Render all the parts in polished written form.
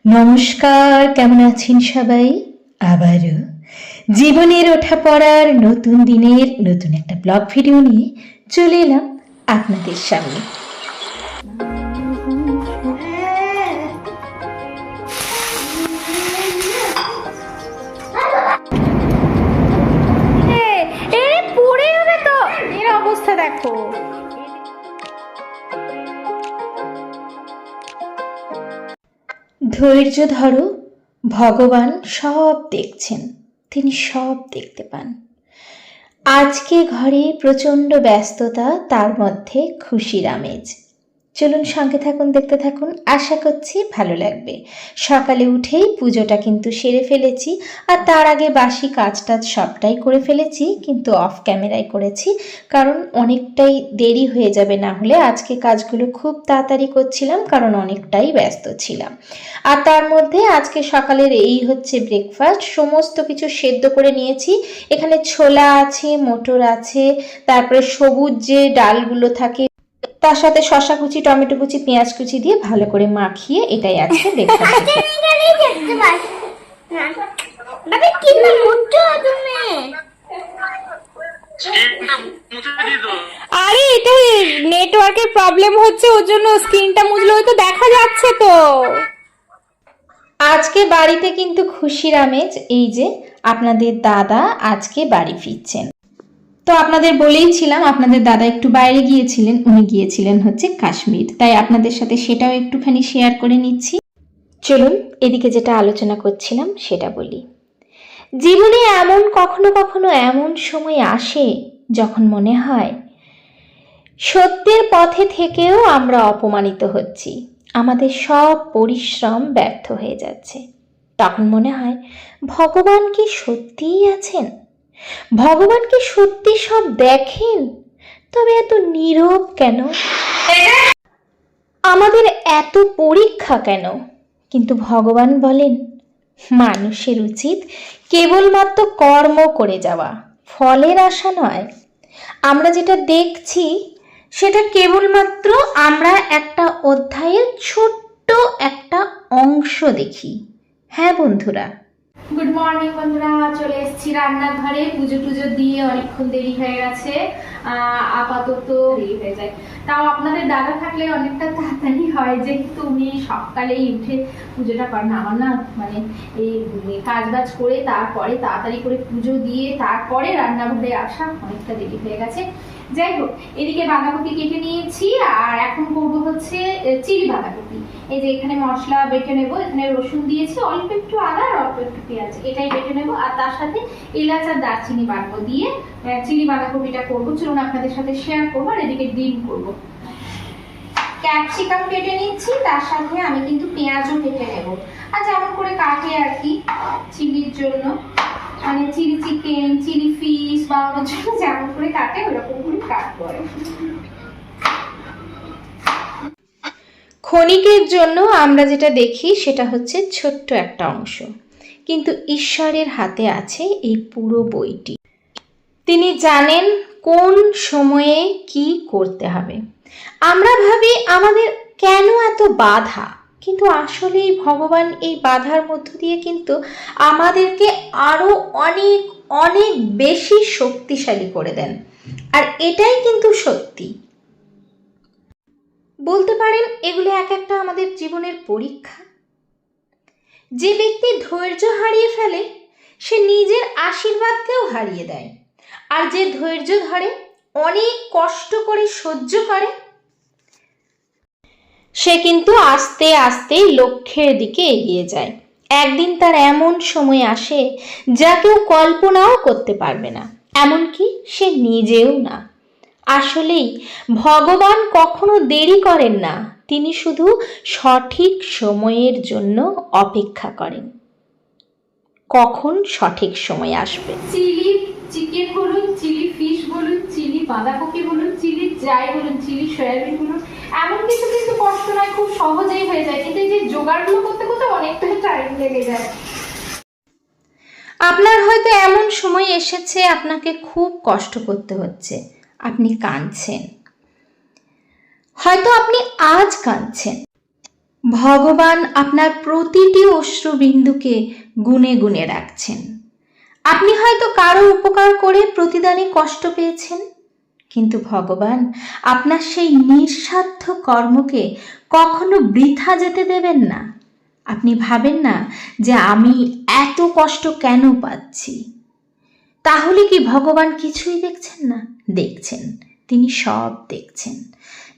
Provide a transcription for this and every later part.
নমস্কার, কেমন আছেন সবাই? আবারও জীবনের ওঠা পড়ার নতুন দিনের নতুন একটা ব্লগ ভিডিও নিয়ে চলে এলাম আপনাদের সামনে। পড়ে যাবে তো, এর অবস্থা দেখো। ধৈর্য ধরো, ভগবান সব দেখছেন, তিনি সব দেখতে পান। আজকে ঘরে প্রচণ্ড ব্যস্ততা, তার মধ্যে খুশির আমেজ। চলুন সঙ্গে থাকুন, দেখতে থাকুন, আশা করছি ভালো লাগবে। সকালে উঠেই পুজোটা কিন্তু সেরে ফেলেছি, আর তার আগে বাসি কাজ টাজ সবটাই করে ফেলেছি, কিন্তু অফ ক্যামেরায় করেছি, কারণ অনেকটাই দেরি হয়ে যাবে না হলে। আজকে কাজগুলো খুব তাড়াতাড়ি করছিলাম, কারণ অনেকটাই ব্যস্ত ছিলাম। আর তার মধ্যে আজকে সকালের এই হচ্ছে ব্রেকফাস্ট, সমস্ত কিছু সেদ্ধ করে নিয়েছি। এখানে ছোলা আছে, মটর আছে, তারপরে সবুজ যে ডালগুলো থাকে, তার সাথে শসা কুচি, টমেটো কুচি, পেঁয়াজ কুচি দিয়ে ভালো করে মাখিয়ে এটাই আজকে ব্রেকফাস্ট। আরে এটা নেটওয়ার্কের প্রবলেম হচ্ছে, ওর জন্য স্ক্রিনটা মুছলে হয়তো দেখা যাচ্ছে তো। আজকে বাড়িতে কিন্তু খুশির আমেজ। এই যে আপনাদের দাদা আজকে বাড়ি ফিরছেন। তো আপনাদের বলেইছিলাম আপনাদের দাদা একটু বাইরে গিয়েছিলেন, উনি গিয়েছিলেন হচ্ছে কাশ্মীর, তাই আপনাদের সাথে সেটাও একটুখানি শেয়ার করে নিচ্ছি। চলুন এদিকে যেটা আলোচনা করছিলাম সেটা বলি। জীবনে কখনো কখনো এমন সময় আসে যখন মনে হয় সত্যের পথে থেকেও আমরা অপমানিত হচ্ছি, আমাদের সব পরিশ্রম ব্যর্থ হয়ে যাচ্ছে। তখন মনে হয় ভগবান কি সত্যিই আছেন? ভগবান কি সত্যি সব দেখেন? তবে এত নীরব কেন? আমাদের এত পরীক্ষা কেন? কিন্তু ভগবান বলেন মানুষের উচিত কেবলমাত্র কর্ম করে যাওয়া, ফলের আশা নয়। আমরা যেটা দেখছি সেটা কেবলমাত্র আমরা একটা অধ্যায়ের ছোট্ট একটা অংশ দেখি। হ্যাঁ বন্ধুরা, গুড মর্নিং বন্ধুরা, চলে এসেছি রান্নাঘরে। পুজো টুজো দিয়ে অনেকক্ষণ দেরি হয়ে গেছে, আপাতত দেরি হয়ে যায়। তাও আপনাদের দাদা থাকলে অনেকটা তাড়াতাড়ি হয়, যেহেতু উনি সকালেই উঠে পুজোটা করেন। আমার না মানে এই কাজ বাজ করে তারপরে তাড়াতাড়ি করে পুজো দিয়ে তারপরে রান্নাঘরে আসা অনেকটা দেরি হয়ে গেছে। যাই হোক, এদিকে বাঁধাকপি কেটে নিয়েছি, আর এখন করবো হচ্ছে চিলি বাঁধাকপি। এই যে এখানে মশলা বেটে নেবো, এখানে রসুন দিয়েছি, অল্প একটু আদা আর অল্প একটু পেঁয়াজ, এটাই বেটে নেবো। আর তার সাথে এলাচ আর দারচিনি বাটবো, দিয়ে চিলি বাঁধাকপিটা করবো। চলুন আপনাদের সাথে শেয়ার করবো। আর এদিকে ডিম করবো। ক্যাপসিকাম কেটে নিচ্ছি, তার সাথে আমি কিন্তু পেঁয়াজও কেটে নেবো, আর যেমন করে কাটে আর কি চিলির জন্য, মানে চিলি চিকেন, চিলি ফিশ বানানোর জন্য যেমন করে কাটে ওরকম করে কাটবো। ক্ষণিকের জন্য আমরা যেটা দেখি সেটা হচ্ছে ছোট্ট একটা অংশ, কিন্তু ঈশ্বরের হাতে আছে এই পুরো বইটি। তিনি জানেন কোন সময়ে কি করতে হবে। আমরা ভাবি আমাদের কেন এত বাধা, কিন্তু আসলেই ভগবান এই বাধার মধ্য দিয়ে কিন্তু আমাদেরকে আরো অনেক অনেক বেশি শক্তিশালী করে দেন। আর এটাই কিন্তু সত্যি। বলতে পারেন এগুলো এক একটা আমাদের জীবনের পরীক্ষা। যে ব্যক্তি ধৈর্য হারিয়ে ফেলে সে নিজের আশীর্বাদকেও হারিয়ে দেয়, আর যে ধৈর্য ধরে, অনেক কষ্ট করে সহ্য করে, সে কিন্তু আস্তে আস্তে লক্ষ্যের দিকে এগিয়ে যায়। একদিন তার এমন সময় আসে যা কেউ কল্পনাও করতে পারবে না, এমনকি সে নিজেও না। আসলেই ভগবান কখনো দেরি করেন না, তিনি শুধু সঠিক সময়ের জন্য অপেক্ষা করেন। কখন সঠিক সময় আসবে। চিলি চিকেন বলুন, চিলি ফিশ বলুন, চিলি বাঁধাকপি বলুন, চিলি যাই বলুন, চিলি সয়াবিন বলুন, এমন কিছু কিন্তু কষ্ট নয়, খুব সহজেই হয়ে যায়। কিন্তু এই যে জোগাড়গুলো করতে করতে অনেকটাই টাইম লেগে যায়। আপনার হয়তো এমন সময় এসেছে আপনাকে খুব কষ্ট করতে হচ্ছে, আপনি কাঁদছেন, হয়তো আপনি আজ কাঁদছেন, ভগবান আপনার প্রতিটি অশ্রুবিন্দুকে গুণে গুণে রাখছেন। আপনি হয়তো কারো উপকার করে প্রতিদানে কষ্ট পেয়েছেন, কিন্তু ভগবান আপনার সেই নিঃস্বার্থ কর্মকে কখনো বৃথা যেতে দেবেন না। আপনি ভাবেন না যে আমি এত কষ্ট কেন পাচ্ছি, তাহলে কি ভগবান কিছুই দেখছেন না? দেখছেন, তিনি সব দেখছেন।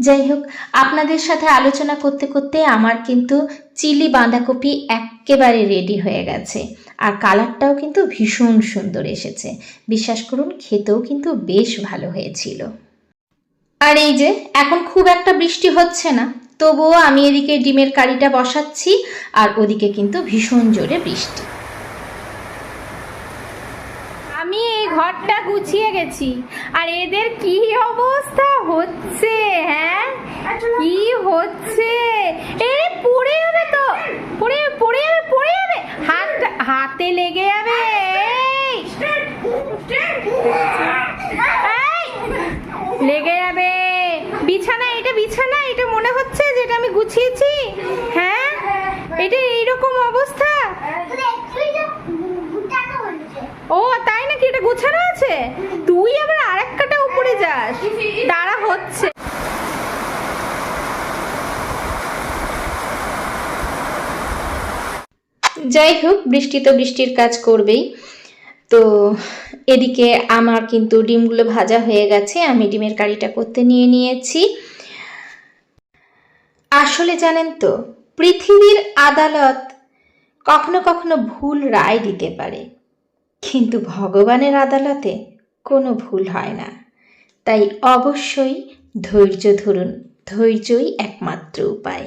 যাই হোক, আপনাদের সাথে আলোচনা করতে করতে আমার কিন্তু চিলি বাঁধাকপি একেবারে রেডি হয়ে গেছে, আর কালারটাও কিন্তু ভীষণ সুন্দর এসেছে। বিশ্বাস করুন, খেতেও কিন্তু বেশ ভালো হয়েছিল। আর এই যে এখন খুব একটা বৃষ্টি হচ্ছে না, তবুও আমি এদিকে ডিমের কারিটা বসাচ্ছি, আর ওদিকে কিন্তু ভীষণ জোরে বৃষ্টি। আমি এই ঘরটা গুছিয়ে গেছি, আর এদের কি অবস্থা হচ্ছে, হ্যাঁ কি হচ্ছে, এ পড়ে যাবে তো, পড়ে যাবে, হাতে লেগে যাবে, লেগে যাবে। বিছানা এটা মনে হচ্ছে যেটা আমি গুছিয়েছি, হ্যাঁ এটা এইরকম অবস্থা। ও তাই নাকি, এটা গোছানো আছে? তুই আবার আরেকটা উপরে যাস, তারা হচ্ছে। যাই হোক, বৃষ্টি তো বৃষ্টির কাজ করবেই। তো এদিকে আমার কিন্তু ডিমগুলো ভাজা হয়ে গেছে, আমি ডিমের কারিটা করতে নিয়েছি। আসলে জানেন তো, পৃথিবীর আদালত কখনো কখনো ভুল রায় দিতে পারে, কিন্তু ভগবানের আদালতে কোনো ভুল হয় না। তাই অবশ্যই ধৈর্য ধরুন, ধৈর্যই একমাত্র উপায়।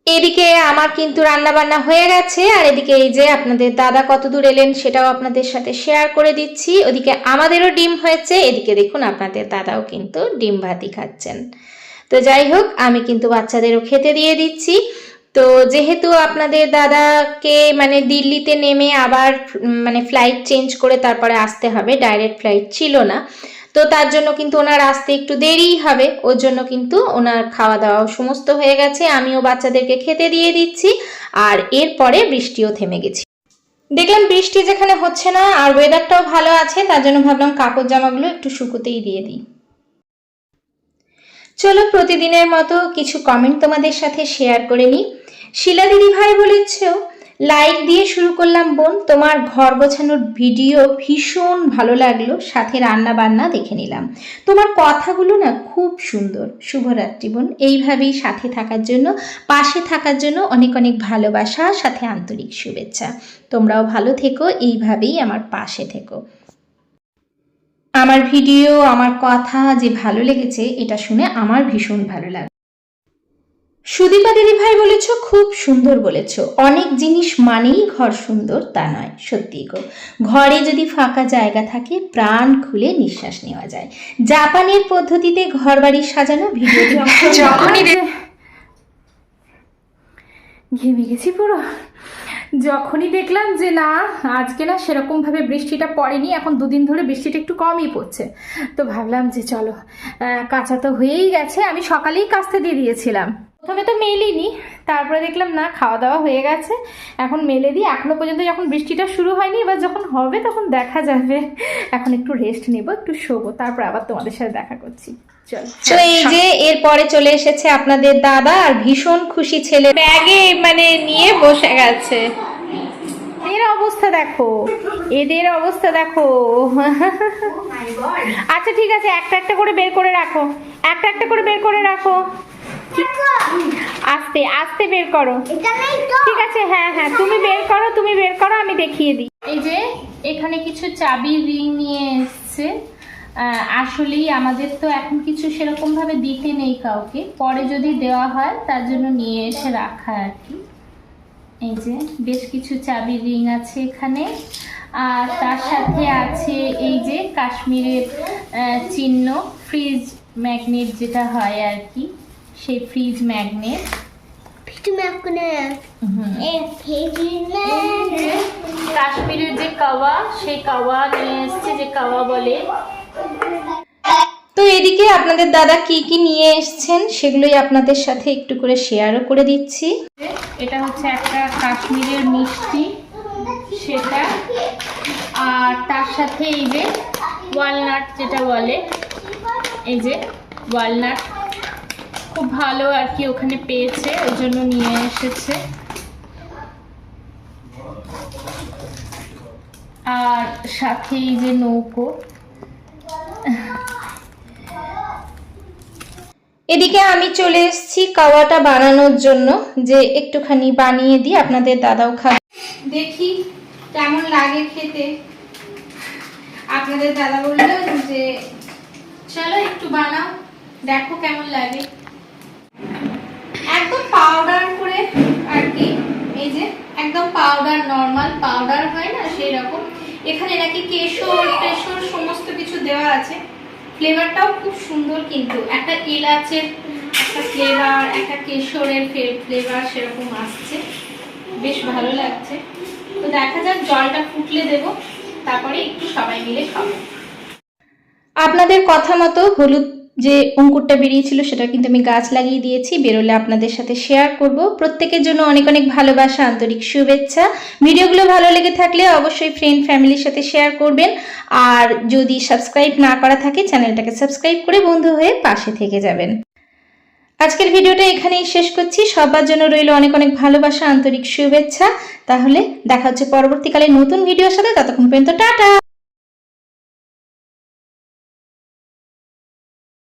এদিকে আমার কিন্তু রান্না বান্না হয়ে গেছে, আর এদিকে এই যে আপনাদের দাদা কতদূর এলেন সেটাও আপনাদের সাথে শেয়ার করে দিচ্ছি। ওদিকে আমাদেরও ডিম হয়েছে, এদিকে দেখুন আপনাদের দাদাও কিন্তু ডিম ভাতি খাচ্ছেন। তো যাই হোক, আমি কিন্তু বাচ্চাদেরও খেতে দিয়ে দিচ্ছি। তো যেহেতু আপনাদের দাদাকে মানে দিল্লিতে নেমে আবার মানে ফ্লাইট চেঞ্জ করে তারপরে আসতে হবে, ডাইরেক্ট ফ্লাইট ছিল না, তো তার জন্য কিন্তু ওনার আসতে একটু দেরিই হবে। ওর জন্য কিন্তু ওনার খাওয়া দাওয়া সমস্ত হয়ে গেছে, আমিও বাচ্চাদেরকে খেতে দিয়ে দিচ্ছি। আর এরপরে বৃষ্টিও থেমে গেছে। দেখলাম বৃষ্টি যেখানে হচ্ছে না আর ওয়েদারটাও ভালো আছে, তার জন্য ভাবলাম কাপড় জামাগুলো একটু শুকোতেই দিয়ে দিই। চলো প্রতিদিনের মতো কিছু কমেন্ট তোমাদের সাথে শেয়ার করে নিই। শিলা দিদি ভাই বলেছ, লাইক দিয়ে শুরু করলাম বোন, তোমার ঘর গোছানোর ভিডিও ভীষণ ভালো লাগলো, সাথে রান্না বান্না দেখে নিলাম, তোমার কথাগুলো না খুব সুন্দর। শুভরাত্রি বোন, এইভাবেই সাথে থাকার জন্য, পাশে থাকার জন্য অনেক অনেক ভালোবাসা, সাথে আন্তরিক শুভেচ্ছা। তোমরাও ভালো থেকো, এইভাবেই আমার পাশে থেকো। আমার ভিডিও, আমার কথা যে ভালো লেগেছে এটা শুনে আমার ভীষণ ভালো লাগে। সুদীপা দিদি ভাই বলেছ, খুব সুন্দর বলেছ, অনেক জিনিস মানেই ঘর সুন্দর তা নয়। সত্যি গো, ঘরে যদি ফাঁকা জায়গা থাকে প্রাণ খুলে নিঃশ্বাস নেওয়া যায়। জাপানের পদ্ধতিতে ঘর বাড়ি সাজানো ভিডিওটি যখনই ঘেমে গেছি পুরো, যখনই দেখলাম যে না আজকে না সেরকমভাবে বৃষ্টিটা পড়েনি, এখন দুদিন ধরে বৃষ্টিটা একটু কমই পড়ছে, তো ভাবলাম যে চলো কাঁচা তো হয়েই গেছে, আমি সকালেই কাচতে দিয়ে দিয়েছিলাম। প্রথমে তো মেলিনি, তারপরে দেখলাম না খাওয়া দাওয়া হয়ে গেছে, এখন মেলে দিই। এখনো পর্যন্ত যখন বৃষ্টিটা শুরু হয়নি, এবার যখন হবে তখন দেখা যাবে। এখন একটু রেস্ট নেব, একটু শোবো, তারপর আবার তোমাদের সাথে দেখা করছি। তো এই যে এরপরে চলে এসেছে আপনাদের দাদা, আর ভীষণ খুশি ছেলে, ব্যাগে মানে নিয়ে বসে গেছে। এর অবস্থা দেখো, এদের অবস্থা দেখো। আচ্ছা ঠিক আছে, একটা একটা করে বের করে রাখো, একটা একটা করে বের করে রাখো, আস্তে আস্তে বের করো, ঠিক আছে? হ্যাঁ হ্যাঁ, তুমি বের করো, আমি দেখিয়ে দিই। এই যে এখানে কিছু চাবির রিং নিয়ে এসছে। আসলেই আমাদের তো এখন কিছু সেরকম ভাবে দিতে নেই কাউকে, পরে যদি দেওয়া হয় তার জন্য নিয়ে এসে রাখা আর কি। এই যে বেশ কিছু চাবির রিং আছে এখানে, আর তার সাথে আছে এই যে কাশ্মীরের চিহ্ন, ফ্রিজ ম্যাগনেট যেটা হয় আর কি, সেই ফ্রিজ ম্যাগনেট। কাশ্মীরের যে কাওয়া, সেই কাওয়া নিয়ে এসছে, যে কাওয়া বলে। তো এদিকে আপনাদের দাদা কি কি নিয়ে এসছেন সেগুলোই আপনাদের সাথে একটু করে শেয়ারও করে দিচ্ছি। এটা হচ্ছে একটা কাশ্মীরের মিষ্টি, সেটা, আর তার সাথে এই যে ওয়ালনাট যেটা বলে, এই যে ওয়ালনাট খুব ভালো আর কি ওখানে পেয়েছে, ওই জন্য নিয়ে এসেছে। আর সাথে এই যে নৌকো। এদিকে আমি চলে এসেছি কাওয়াটা বানানোর জন্য, যে একটুখানি বানিয়ে দিই, আপনাদের দাদাও খাবে। দেখি কেমন লাগে খেতে। আপনাদের দাদা বললো যে চলো একটু বানাও, দেখো কেমন লাগে। একদম পাউডার করে আর কি, এই যে একদম পাউডার, নর্মাল পাউডার হয় না সেই রকম। এখানে নাকি কেশর টেশর সমস্ত কিছু দেওয়া আছে। ফ্লেভারটাও খুব সুন্দর, কিন্তু একটা এলাচের একটা ফ্লেভার, একটা কেশরের ফ্লেভার সেরকম আসছে, বেশ ভালো লাগছে। তো দেখা যাক, জলটা ফুটলে দেব, তারপরে একটু সবাই মিলে খাবো। আপনাদের কথা মতো হলুদ যে অঙ্কুরটা বেরিয়েছিল সেটা কিন্তু আমি গাছ লাগিয়ে দিয়েছি, বেরোলে আপনাদের সাথে শেয়ার করব। প্রত্যেকের জন্য অনেক অনেক ভালোবাসা, আন্তরিক শুভেচ্ছা। ভিডিওগুলো ভালো লেগে থাকলে অবশ্যই ফ্রেন্ড ফ্যামিলির সাথে শেয়ার করবেন, আর যদি সাবস্ক্রাইব না করা থাকে চ্যানেলটাকে সাবস্ক্রাইব করে বন্ধু হয়ে পাশে থেকে যাবেন। আজকের ভিডিওটা এখানেই শেষ করছি। সবার জন্য রইল অনেক অনেক ভালোবাসা, আন্তরিক শুভেচ্ছা। তাহলে দেখা হচ্ছে পরবর্তীকালে নতুন ভিডিওর সাথে, ততক্ষণ পর্যন্ত টাটা।